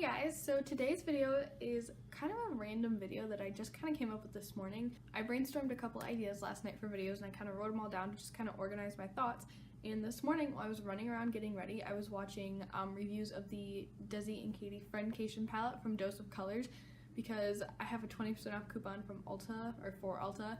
guys, so today's video is kind of a random video that I just kind of came up with this morning. I brainstormed a couple ideas last night for videos and I kind of wrote them all down to just kind of organize my thoughts. And this morning while I was running around getting ready, I was watching reviews of the Desi and Katie Friendcation palette from Dose of Colors because I have a 20% off coupon from Ulta, or for Ulta,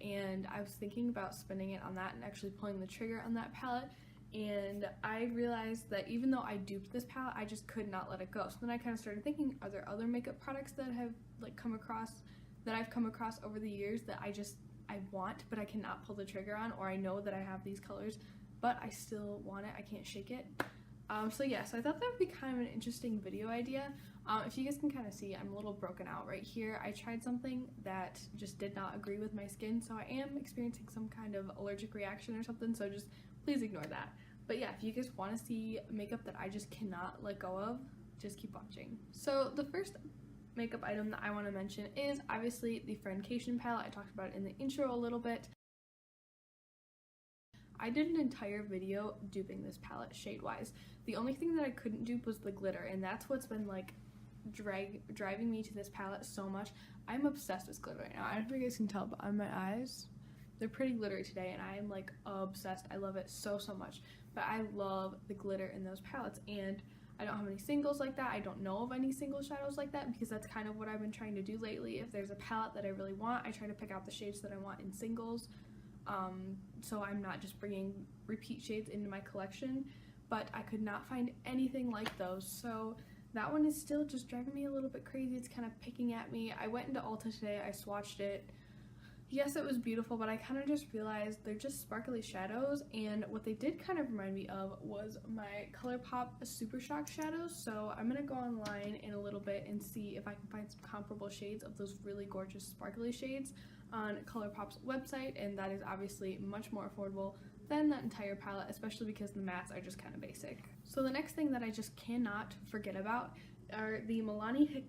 and I was thinking about spending it on that and actually pulling the trigger on that palette. And I realized that even though I duped this palette, I just could not let it go. So then I kind of started thinking, are there other makeup products that have I've come across over the years that I want, but I cannot pull the trigger on, or I know that I have these colors, but I still want it, I can't shake it. So I thought that would be kind of an interesting video idea. If you guys can kind of see, I'm a little broken out right here. I tried something that just did not agree with my skin, so I am experiencing some kind of allergic reaction or something, so just please ignore that. But yeah, if you guys want to see makeup that I just cannot let go of, just keep watching. So the first makeup item that I want to mention is obviously the Friendcation palette. I talked about it in the intro a little bit. I did an entire video duping this palette shade-wise. The only thing that I couldn't dupe was the glitter, and that's what's been like driving me to this palette so much. I'm obsessed with glitter right now. I don't know if you guys can tell, but on my eyes, they're pretty glittery today, and I am like obsessed. I love it so much. But I love the glitter in those palettes, and I don't have any singles like that. I don't know of any single shadows like that because that's kind of what I've been trying to do lately. If there's a palette that I really want, I try to pick out the shades that I want in singles. So I'm not just bringing repeat shades into my collection, but I could not find anything like those. So that one is still just driving me a little bit crazy. It's kind of picking at me. I went into Ulta today, I swatched it. Yes, it was beautiful, but I kind of just realized they're just sparkly shadows, and what they did kind of remind me of was my ColourPop Super Shock shadows. So I'm gonna go online in a little bit and see if I can find some comparable shades of those really gorgeous sparkly shades on ColourPop's website, and that is obviously much more affordable than that entire palette, especially because the mattes are just kind of basic. So the next thing that I just cannot forget about are the Milani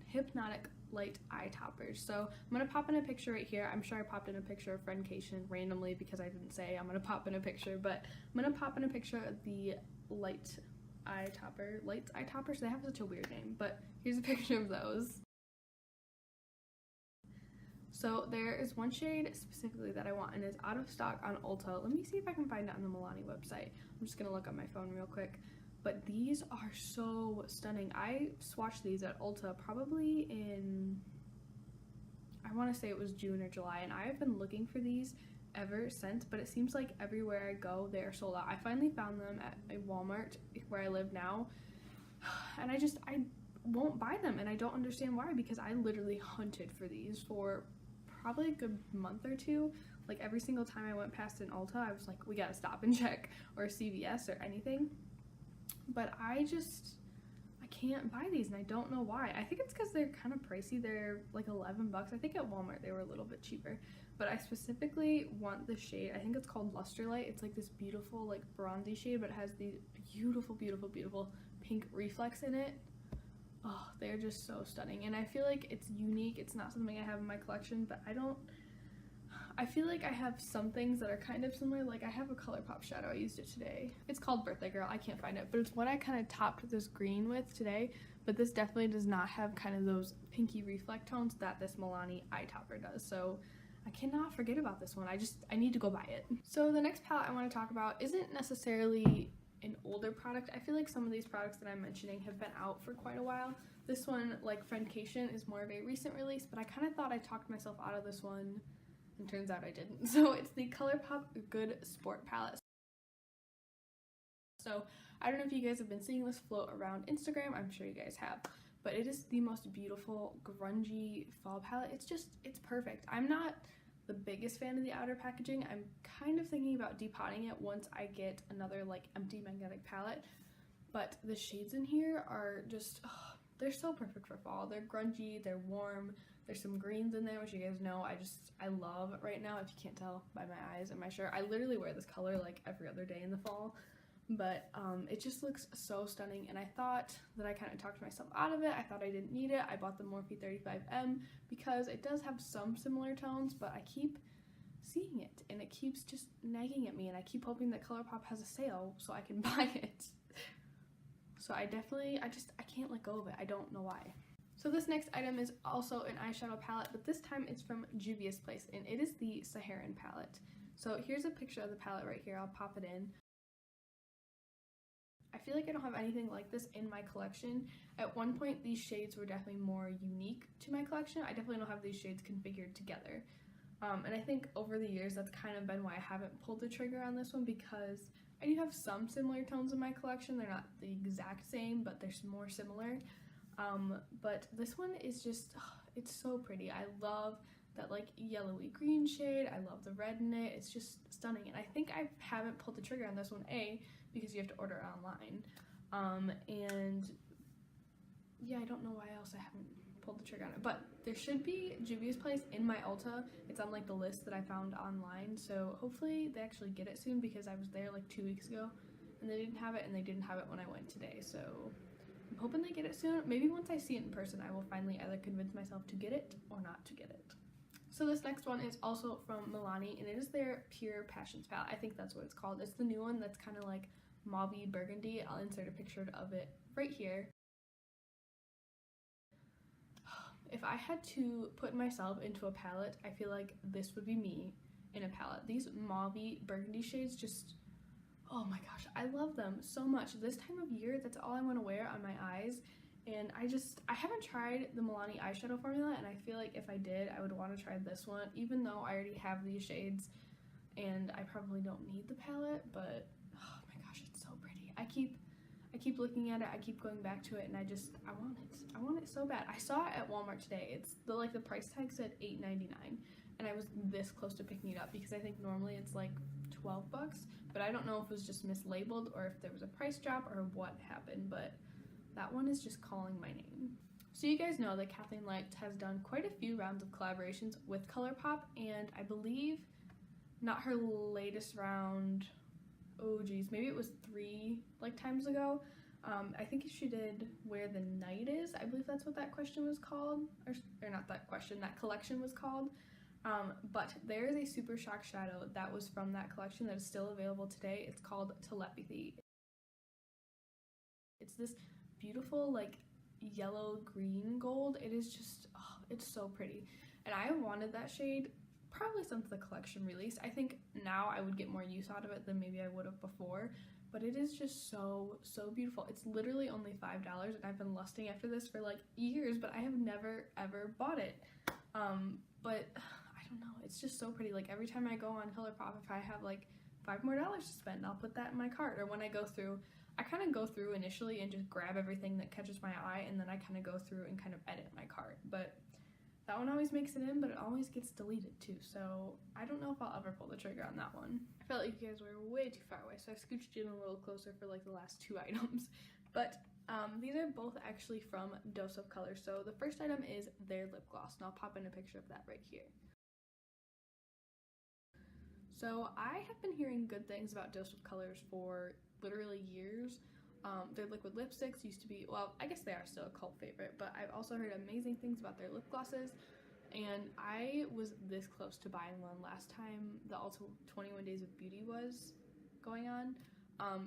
Hypnotic Light eye toppers. So I'm gonna pop in a picture right here. I'm sure I popped in a picture of Friendcation randomly because I didn't say I'm gonna pop in a picture, but I'm gonna pop in a picture of the Lights eye toppers. They have such a weird name, but here's a picture of those. So there is one shade specifically that I want, and it's out of stock on Ulta. Let me see if I can find it on the Milani website. I'm just gonna look on my phone real quick. But these are so stunning. I swatched these at Ulta probably in, I want to say it was June or July, and I have been looking for these ever since, but it seems like everywhere I go they are sold out. I finally found them at a Walmart where I live now, and I won't buy them, and I don't understand why, because I literally hunted for these for probably a good month or two. Like every single time I went past an Ulta, I was like, we gotta stop and check, or CVS or anything. But I can't buy these, and I don't know why. I think it's because they're kind of pricey. They're like 11 bucks. I think at Walmart they were a little bit cheaper. But I specifically want the shade. I think it's called Luster Light. It's like this beautiful like bronzy shade, but it has these beautiful pink reflex in it. Oh, they're just so stunning, and I feel like it's unique. It's not something I have in my collection, but I feel like I have some things that are kind of similar. Like I have a ColourPop shadow, I used it today. It's called Birthday Girl, I can't find it, but it's what I kind of topped this green with today, but this definitely does not have kind of those pinky reflect tones that this Milani eye topper does. So I cannot forget about this one. I need to go buy it. So the next palette I want to talk about isn't necessarily an older product. I feel like some of these products that I'm mentioning have been out for quite a while. This one, like Friendcation, is more of a recent release, but I kind of thought I talked myself out of this one, and turns out I didn't. So it's the ColourPop Good Sport palette. So I don't know if you guys have been seeing this float around Instagram. I'm sure you guys have, but it is the most beautiful grungy fall palette. It's perfect. I'm not the biggest fan of the outer packaging. I'm kind of thinking about depotting it once I get another like empty magnetic palette, but the shades in here are just, they're so perfect for fall. They're grungy, they're warm. There's some greens in there, which you guys know I love right now, if you can't tell by my eyes and my shirt. I literally wear this color like every other day in the fall, but it just looks so stunning, and I thought that I kind of talked myself out of it. I thought I didn't need it. I bought the Morphe 35M because it does have some similar tones, but I keep seeing it, and it keeps just nagging at me, and I keep hoping that ColourPop has a sale so I can buy it. So So I can't let go of it. I don't know why. So this next item is also an eyeshadow palette, but this time it's from Juvia's Place, and it is the Saharan palette. So here's a picture of the palette right here. I'll pop it in. I feel like I don't have anything like this in my collection. At one point, these shades were definitely more unique to my collection. I definitely don't have these shades configured together. And I think over the years, that's kind of been why I haven't pulled the trigger on this one, because I do have some similar tones in my collection. They're not the exact same, but they're more similar. But this one is just, it's so pretty. I love that like yellowy green shade. I love the red in it. It's just stunning. And I think I haven't pulled the trigger on this one, because you have to order it online. And yeah, I don't know why else I haven't pulled the trigger on it, but there should be Juvia's Place in my Ulta. It's on like the list that I found online, so hopefully they actually get it soon, because I was there like 2 weeks ago and they didn't have it, and they didn't have it when I went today, so I'm hoping they get it soon. Maybe once I see it in person, I will finally either convince myself to get it or not to get it. So this next one is also from Milani, and it is their Pure Passions palette. I think that's what it's called. It's the new one that's kind of like mauve-y burgundy. I'll insert a picture of it right here. If I had to put myself into a palette, I feel like this would be me in a palette. These mauve-y burgundy shades just, oh my gosh, I love them so much. This time of year, that's all I want to wear on my eyes. And I haven't tried the Milani eyeshadow formula, and I feel like if I did, I would want to try this one, even though I already have these shades and I probably don't need the palette, but oh my gosh, it's so pretty. I keep looking at it, I keep going back to it, and I want it. I want it so bad. I saw it at Walmart today. It's the price tag said $8.99, and I was this close to picking it up, because I think normally it's like 12 bucks, but I don't know if it was just mislabeled or if there was a price drop or what happened, but that one is just calling my name. So you guys know that Kathleen Light has done quite a few rounds of collaborations with ColourPop, and I believe not her latest round, oh geez, maybe it was 3 times ago. I think she did Where the Night Is. I believe that's what that question was called, or not that question, that collection was called. But there is a Super Shock shadow that was from that collection that is still available today. It's called Telepathy. It's this beautiful yellow green gold. It is just, oh, it's so pretty, and I wanted that shade probably since the collection released. I think now I would get more use out of it than maybe I would have before, but it is just so beautiful. It's literally only $5, and I've been lusting after this for years, but I have never ever bought it. But I don't know, it's just so pretty. Every time I go on ColourPop, if I have $5 more to spend, I'll put that in my cart. Or when I go through, I kind of go through initially and just grab everything that catches my eye, and then I kind of go through and kind of edit my cart. But that one always makes it in, but it always gets deleted too, so I don't know if I'll ever pull the trigger on that one. I felt like you guys were way too far away, so I scooched in a little closer for the last 2 items. But these are both actually from Dose of Color. So the first item is their lip gloss, and I'll pop in a picture of that right here. So I have been hearing good things about Dose of Colors for literally years. Their liquid lipsticks used to be, well, I guess they are still a cult favorite, but I've also heard amazing things about their lip glosses, and I was this close to buying one last time the Ulta 21 Days of Beauty was going on,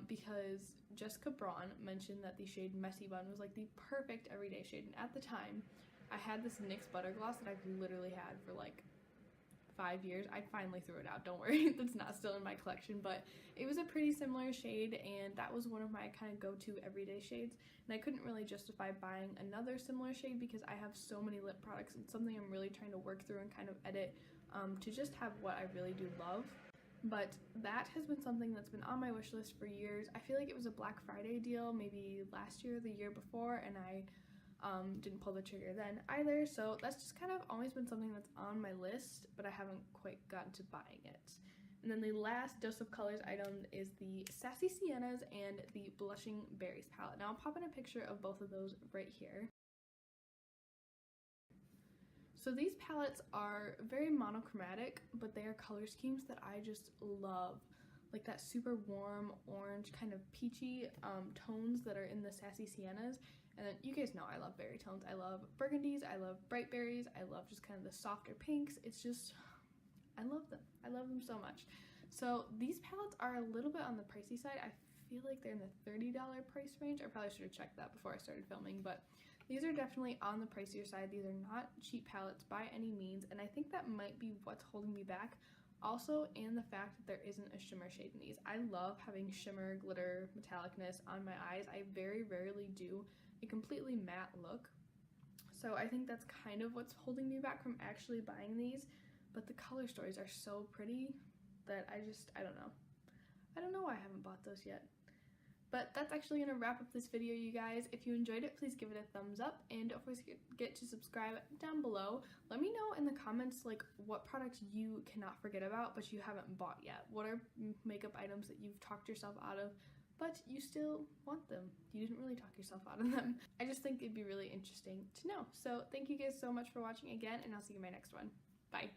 because Jessica Braun mentioned that the shade Messy Bun was the perfect everyday shade, and at the time, I had this NYX Butter Gloss that I've literally had for 5 years. I finally threw it out, don't worry, that's not still in my collection, but it was a pretty similar shade, and that was one of my kind of go-to everyday shades, and I couldn't really justify buying another similar shade because I have so many lip products. It's something I'm really trying to work through and kind of edit to just have what I really do love. But that has been something that's been on my wish list for years. I feel like it was a Black Friday deal maybe last year or the year before, and I didn't pull the trigger then either, so that's just kind of always been something that's on my list, but I haven't quite gotten to buying it. And then the last Dose of Colors item is the Sassy Siennas and the Blushing Berries palette. Now I'll pop in a picture of both of those right here. So these palettes are very monochromatic, but they are color schemes that I just love. That super warm orange kind of peachy tones that are in the Sassy Siennas. And then you guys know I love berry tones. I love burgundies, I love bright berries, I love just kind of the softer pinks. It's just, I love them. I love them so much. So these palettes are a little bit on the pricey side. I feel like they're in the $30 price range. I probably should have checked that before I started filming, but these are definitely on the pricier side. These are not cheap palettes by any means, and I think that might be what's holding me back. Also, and the fact that there isn't a shimmer shade in these. I love having shimmer, glitter, metallicness on my eyes. I very rarely do a completely matte look. So I think that's kind of what's holding me back from actually buying these. But the color stories are so pretty that I don't know. I don't know why I haven't bought those yet. But that's actually going to wrap up this video, you guys. If you enjoyed it, please give it a thumbs up, and don't forget to subscribe down below. Let me know in the comments like what products you cannot forget about but you haven't bought yet. What are makeup items that you've talked yourself out of but you still want them? You didn't really talk yourself out of them. I just think it'd be really interesting to know. So thank you guys so much for watching again, and I'll see you in my next one. Bye.